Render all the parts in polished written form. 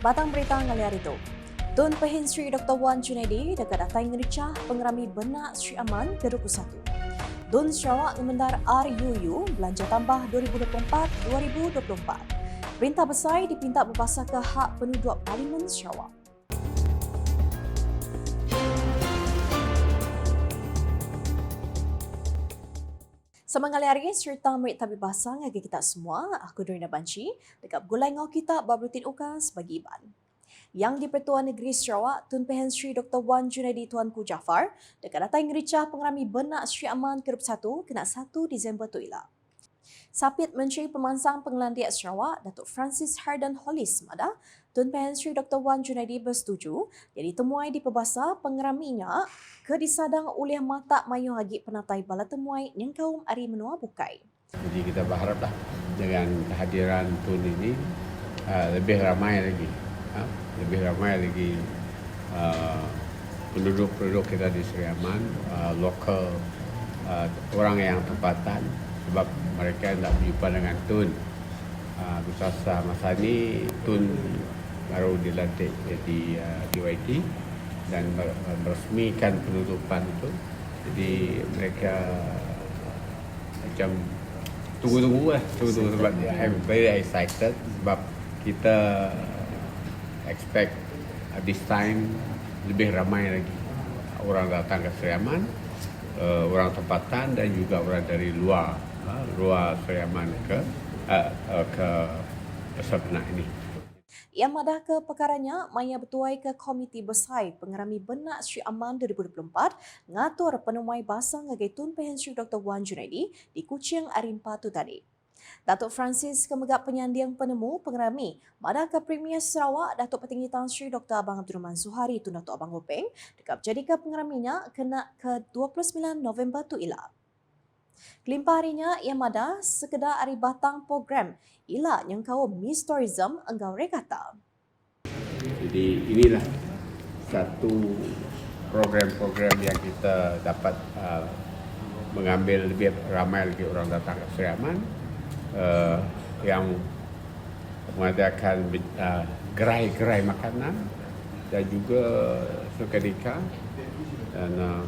Batang berita ngaliar itu. Tun Pehin Sri Dr. Wan Junaidi dekat datang ngericah pengerami benak Sri Aman ke-21. Dun Sarawak ngemendar RUU belanja tambah 2024-2024. Perintah besar dipinta berbasah ke hak penduduk Parlimen Sarawak. Semangali hari serta merik tabib bahasa ngagi kita semua, aku Dorina Banci, dekat gulai ngau kita babrutin ukas bagi Iban. Yang di-Pertuan Negeri Sarawak, Tun Pehin Sri Dr. Wan Junaidi Tuanku Jaafar, dekat datang ngericah pengerami benak Sri Aman ke-21 kena 1 Disember tu ilah. Sapit Menteri Pemansang Pengelandian Sarawak, Datuk Francis Hardan Hollis Mada, Tun Pehin Sri Dr. Wan Junaidi bersetuju jadi temuai di pebasa pengeraminya ke disadang oleh mata mayu hagi penatai bala temuai yang kaum ari menua bukai. Jadi kita berharaplah dengan kehadiran Tun ini lebih ramai lagi, penduduk-penduduk kita di Sri Aman, lokal, orang yang tempatan, sebab mereka nak berjumpa dengan Tun. Bersasa masa ni Tun baru dilantik jadi DYT dan meresmikan penutupan itu. Jadi mereka macam tunggu sebab I'm very excited sebab kita expect this time lebih ramai lagi orang datang ke Sri Aman, orang tempatan dan juga orang dari luar Sri Aman ke Pasar Benak ini. Yang madah ke perkaranya, maya bertuai ke Komiti Besar Pengerami Benak Sri Aman 2024 ngatur penemuai bahasa ngagai Tun Pehin Sri Dr. Wan Junaidi di Kuching Arimpa tu tadi. Datuk Francis kemegak penyanding penemu pengerami madah ke Premier Sarawak Datuk Petinggi Tan Sri Dr. Abang Abdul Rahman Zuhari Tun Datuk Abang Hopeng dekat jadi ke pengeraminya kena ke 29 November tu ilah. Kelimpah harinya ia madah sekedar hari batang program ialah yang kaum Miss Tourism enggau rekata. Jadi inilah satu program-program yang kita dapat mengambil lebih ramai lagi orang datang ke Sri Aman, yang mengadakan gerai-gerai makanan dan juga seketika, dan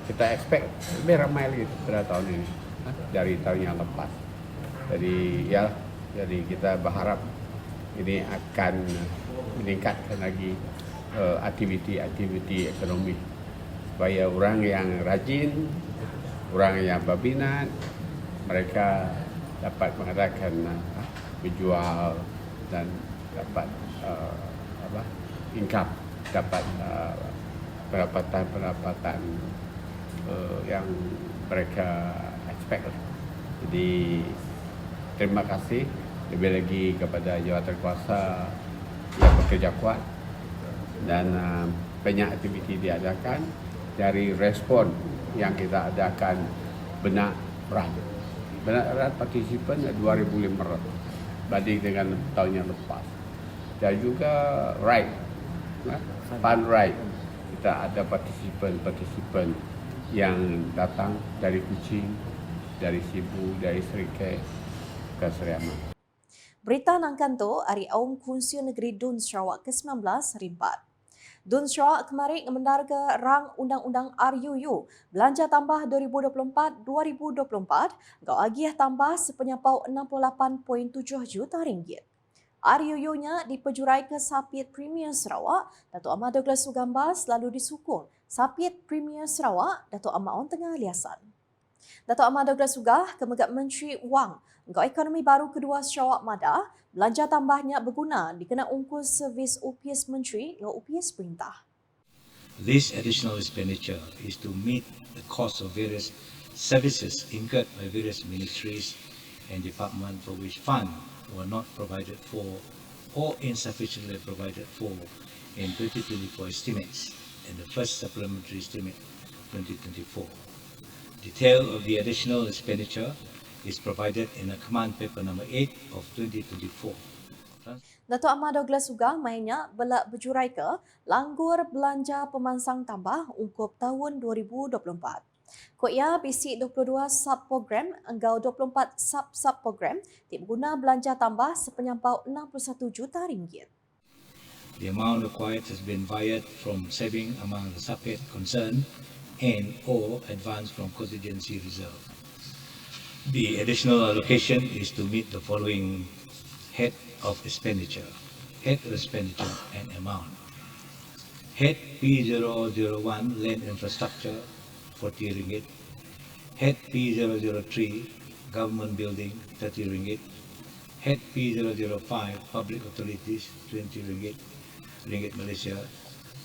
kita expect lebih ramai lagi pada tahun ini dari tahun yang lepas. Jadi kita berharap ini akan meningkatkan lagi aktiviti ekonomi supaya orang yang rajin, orang yang berminat, mereka dapat mengadakan menjual dan dapat income, dapat pendapatan yang mereka expect. Jadi terima kasih lebih lagi kepada jawatankuasa yang bekerja kuat dan banyak aktiviti diadakan. Dari respon yang kita adakan benak erat partisipan 2,500 banding dengan tahun yang lepas. Dan juga fun ride, kita ada partisipan yang datang dari Kuching, dari Sibu, dari Serikei ke Sri Aman. Berita nangkan tu hari Aum Kunsi Negeri Dun Sarawak ke-19 rimbat. Dun Sarawak kemarin ngemendar ke rang Undang-Undang RUU belanja tambah 2024-2024 gau agiah tambah sepenyapau 68.7 juta ringgit. RUU-nya dipejurai ke Sapit Premier Sarawak, Datuk Ahmad Douglas Sugambas lalu disukung Sapit Premier Sarawak, Datuk Ahmad On Tengah Liasan. Datuk Ahmad Douglas Sugah kemegak Menteri Wang Engkau Ekonomi Baru Kedua Sarawak Madah, belanja tambahnya berguna dikena ungkus servis UPS Menteri dengan UPS Perintah. This additional expenditure is to meet the cost of various services incurred by various ministries and departments for which funds were not provided for or insufficiently provided for in 2024 estimates and the first supplementary estimate 2024. Detail of the additional expenditure is provided in a command paper number 8 of 2024. Datuk Ahmad Douglas Sugah mainnya belak berjurai ke langgur belanja pemansang tambah ungkup tahun 2024. Kod ia bisik 22 sub-program enggau 24 sub-program berguna belanja tambah sepenyampau 61 juta ringgit. The amount required has been wired from saving among the subhead concerned and or advance from contingency reserve. The additional allocation is to meet the following head of expenditure and amount. Head P001 land infrastructure 40 ringgit. Head P003 government building 30 ringgit. Head P005 public authorities 20 ringgit Malaysia.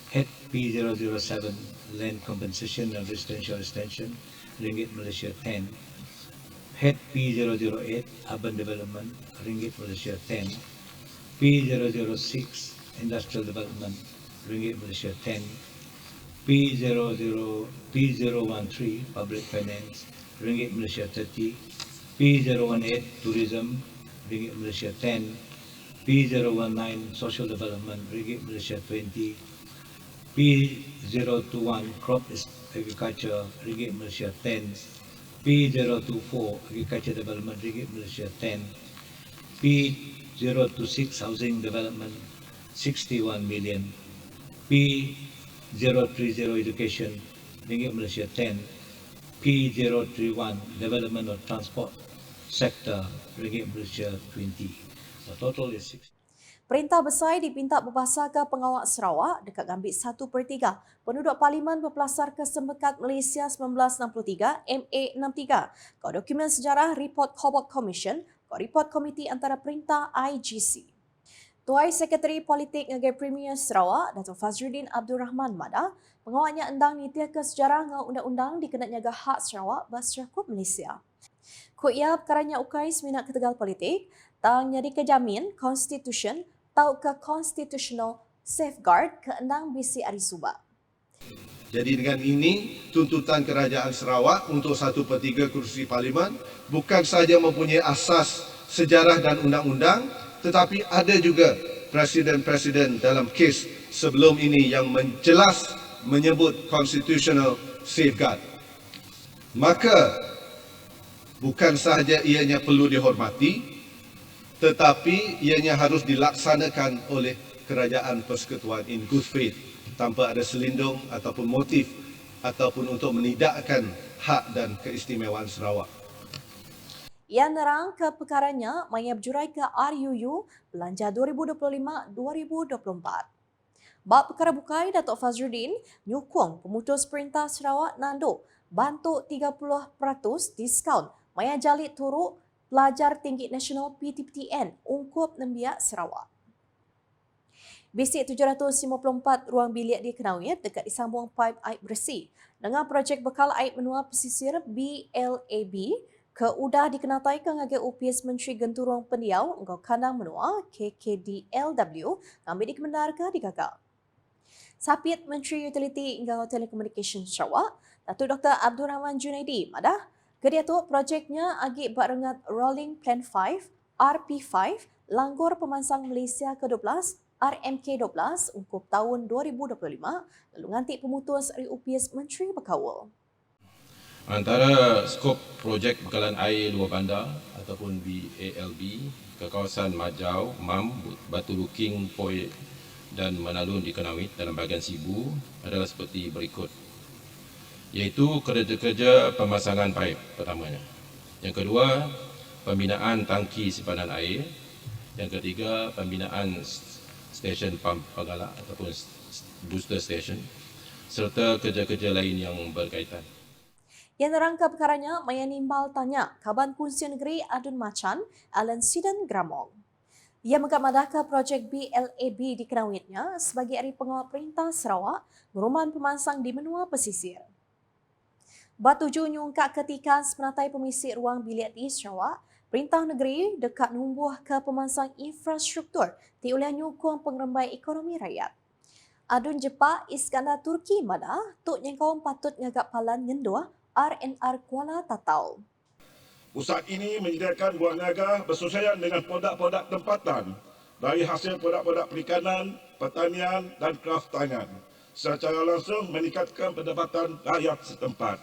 Head P007 land compensation and residential extension ringgit Malaysia 10. Head P008 urban development ringgit Malaysia 10. P006 industrial development ringgit Malaysia 10. P013 public finance ringgit Malaysia 30. P018 tourism ringgit Malaysia 10. P019 social development ringgit Malaysia 20. P021 crop agriculture ringgit Malaysia 10. P024 agriculture development ringgit Malaysia 10. P026 housing development 61 million. P030 education ringgit Malaysia 10. P031 development of transport sector ringgit Malaysia 20. The total is 6. Perintah Besar dipinta berbahasa ke Pengawal Sarawak dekat gambit 1/3 penduduk Parlimen Berpelasar ke Sembekat Malaysia 1963 MA63 kau dokumen sejarah Report Cobalt Commission kau report Komiti Antara Perintah IGC. Tuai Sekretari Politik Ngagai Premier Sarawak Datuk Fazruddin Abdul Rahman Madah pengawalnya endang nitia ke sejarah ngau undang-undang dikenat nyaga hak Sarawak bersyakut Malaysia. Ku ia perkaranya ukai seminat ketegal politik tang nyari kejamin Constitution tau ke constitutional safeguard ke endang BC Ari Subak. Jadi dengan ini, tuntutan Kerajaan Sarawak untuk 1/3 kursi Parlimen bukan sahaja mempunyai asas sejarah dan undang-undang, tetapi ada juga presiden-presiden dalam kes sebelum ini yang jelas menyebut constitutional safeguard. Maka, bukan sahaja ianya perlu dihormati, tetapi ianya harus dilaksanakan oleh Kerajaan Persekutuan in good faith, tanpa ada selindung ataupun motif ataupun untuk menidakkan hak dan keistimewaan Sarawak. Ia nerang ke perkaranya maya berjurai ke RUU Belanja 2025-2024. Bab perkara bukai Datuk Fazruddin nyukung pemutus Perintah Sarawak Nando bantu 30% diskaun maya jalit turut pelajar tinggi nasional PTPTN ungkup Nembiak Sarawak. Bisik 754 ruang bilik di Kenawit dekat disambung paip air bersih dengan projek bekal air menua pesisir BLAB ke udah dikenatai ke ngagai UPS Menteri Genturong Pendiau engkau kandang menua KKDLW ngambil dikemendar ke digagak. Sapit Menteri Utility engkau Telekomunikasi Sarawak Datuk Dr. Abdul Rahman Junaidi madah kedia tu projeknya agak barengat Rolling Plan 5 RP5 Langgur Pemansang Malaysia ke-12 RMK12 ungkup tahun 2025 lalu ngantik pemutus UPS Menteri Berkawal. Antara skop projek bekalan air luar bandar ataupun BALB ke kawasan Majau, Mam, Batu Luking, Poi dan Manalun di Kenawit dalam bahagian Sibu adalah seperti berikut. Iaitu kerja-kerja pemasangan paip pertamanya. Yang kedua, pembinaan tangki simpanan air. Yang ketiga, pembinaan stesen pump penggalak ataupun booster station serta kerja-kerja lain yang berkaitan. Yang nerangka perkaranya maya nimbal tanya Kaban Kunci Negeri Adun Macan Alan Sidan Gramong. Ia mengamadahkan projek BLAB di Kenawitnya sebagai hari pengawal Perintah Sarawak meruman pemansang di menua pesisir. Batuju nyungkak ketika sepenatai pemisik ruang bilik di Sarawak, Perintah Negeri dekat numbuh ke pemansang infrastruktur di oleh nyukung pengerembai ekonomi rakyat. Adun Jepak Iskandar Turki madah tuk yang kaum patut ngagak palan ngenduah RNR Kuala Tatau. Pusat ini menyediakan buah niaga bersesuaian dengan produk-produk tempatan dari hasil produk-produk perikanan, pertanian dan kraftangan secara langsung meningkatkan pendapatan rakyat setempat.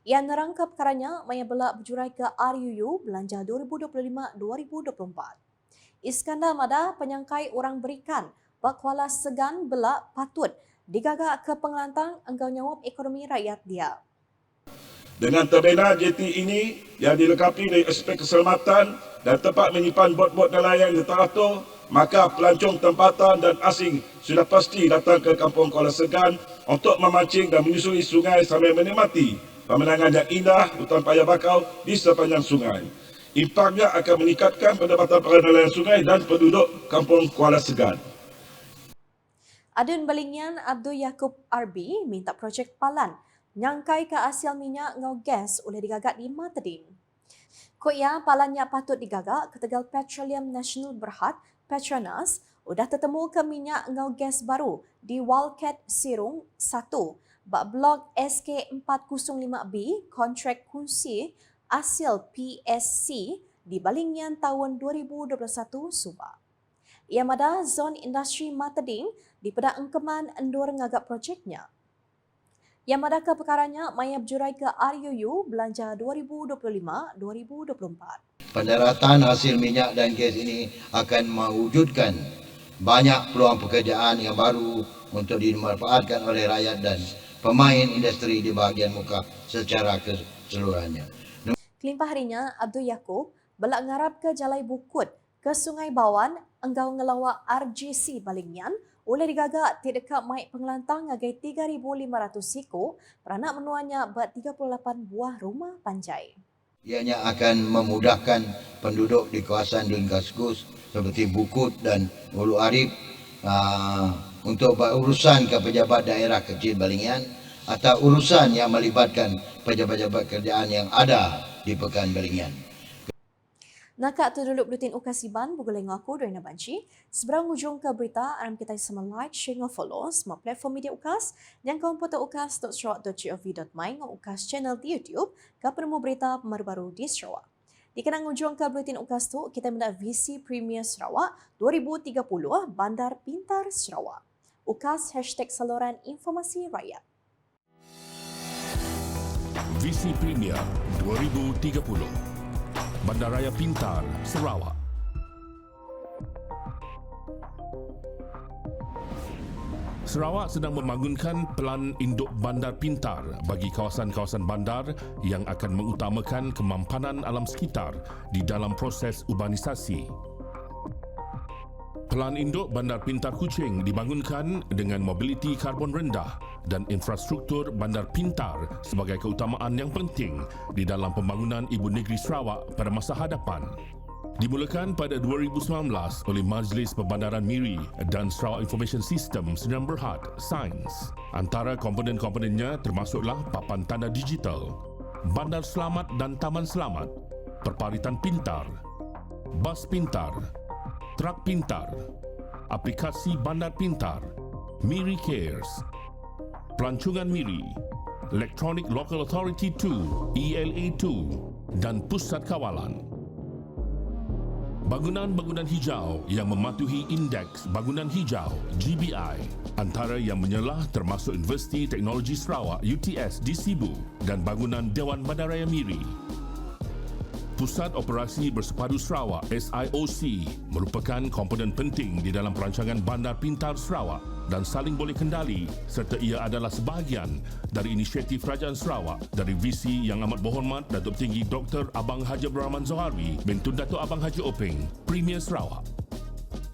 Yang nerangka perkaranya maya belak berjurai ke RUU Belanja 2025-2024. Iskandar Mada penyangkai orang berikan Kuala Segan belak patut digagak ke pengelantang engkau nyawab ekonomi rakyat dia. Dengan terbina jeti ini yang dilengkapi dari aspek keselamatan dan tempat menyimpan bot-bot nelayan yang teratur, maka pelancong tempatan dan asing sudah pasti datang ke Kampung Kuala Segan untuk memancing dan menyusuri sungai sambil menikmati pemandangan yang indah hutan paya bakau di sepanjang sungai. Impaknya akan meningkatkan pendapatan para nelayan sungai dan penduduk Kampung Kuala Segan. Adun Balingian Abdul Yaakob Arbi minta projek Palan nyangkai ke hasil minyak ngau gas oleh digagak di Matadin. Koya palannya patut digagak ke Tegal Petroleum National Berhad Petronas sudah tertemu ke minyak ngau gas baru di Wildcat Sirung 1 bak blok SK405B kontrak kunci hasil PSC di Balingian tahun 2021 Subah. Ia mada zon industri Matading di Pedak Engkeman endur ngagak projeknya. Yang mada ke perkaranya maya berjurai ke RUU belanja 2025-2024. Pendaratan hasil minyak dan gas ini akan mewujudkan banyak peluang pekerjaan yang baru untuk dimanfaatkan oleh rakyat dan pemain industri di bahagian muka secara keseluruhannya. Kelimpah harinya, Abdul Yaakob belak ngarap ke Jalai Bukut ke Sungai Bawan enggau ngelawak RGC Balingian oleh digagak tidak mai pengelantang ngagai 3,500 siko peranak menuanya buat 38 buah rumah panjai. Ianya akan memudahkan penduduk di kawasan Dun Kaskus seperti Bukut dan Ulu Arif untuk berurusan ke pejabat daerah kecil Balingian atau urusan yang melibatkan pejabat-pejabat kerjaan yang ada di Pekan Balingian. Nakak tu dulu bulutin ukasiban bugulay ngaku dari Nabanci. Seberang ujung ke berita, aram kita sama like, share dan follow semua platform media ukas yang komputer ukas.sarawak.gov.my ngau ukas channel di YouTube ke penemu berita baru-baru di Sarawak. Di kenang ujung ke bulutin ukas tu, kita mendak Visi Premier Sarawak 2030 Bandar Pintar Sarawak. Ukas #saluran informasi rakyat. Visi Premier 2030 Bandaraya Pintar, Sarawak. Sarawak sedang membangunkan pelan induk bandar pintar bagi kawasan-kawasan bandar yang akan mengutamakan kemampanan alam sekitar di dalam proses urbanisasi. Pelan induk bandar pintar Kuching dibangunkan dengan mobiliti karbon rendah dan infrastruktur bandar pintar sebagai keutamaan yang penting di dalam pembangunan Ibu Negeri Sarawak pada masa hadapan. Dimulakan pada 2019 oleh Majlis Perbandaran Miri dan Sarawak Information System Sdn Berhad Sains. Antara komponen-komponennya termasuklah papan tanda digital, bandar selamat dan taman selamat, perparitan pintar, bas pintar, trak pintar, aplikasi bandar pintar, Miri Cares, pelancongan Miri, Electronic Local Authority 2, ELA2 dan pusat kawalan. Bangunan-bangunan hijau yang mematuhi Indeks Bangunan Hijau GBI antara yang menyelah termasuk Universiti Teknologi Sarawak UTS di Sibu dan bangunan Dewan Bandaraya Miri. Pusat Operasi Bersepadu Sarawak SIOC merupakan komponen penting di dalam perancangan Bandar Pintar Sarawak dan saling boleh kendali serta ia adalah sebahagian dari inisiatif Kerajaan Sarawak dari visi yang amat berhormat Datuk Tinggi Dr. Abang Haji Abdul Rahman Zohari bintun Datuk Abang Haji Openg, Premier Sarawak.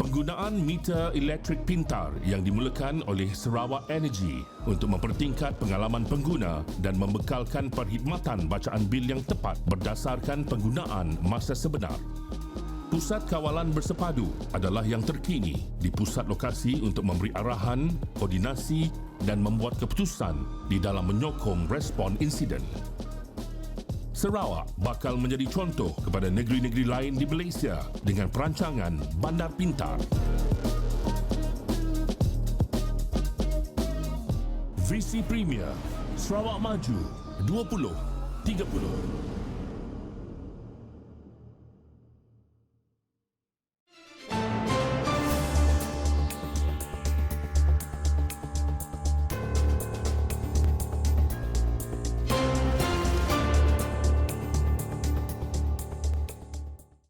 Penggunaan meter elektrik pintar yang dimulakan oleh Sarawak Energy untuk mempertingkat pengalaman pengguna dan membekalkan perkhidmatan bacaan bil yang tepat berdasarkan penggunaan masa sebenar. Pusat Kawalan Bersepadu adalah yang terkini di pusat lokasi untuk memberi arahan, koordinasi dan membuat keputusan di dalam menyokong respon insiden. Sarawak bakal menjadi contoh kepada negeri-negeri lain di Malaysia dengan perancangan Bandar Pintar. Visi Premier Sarawak Maju 2030.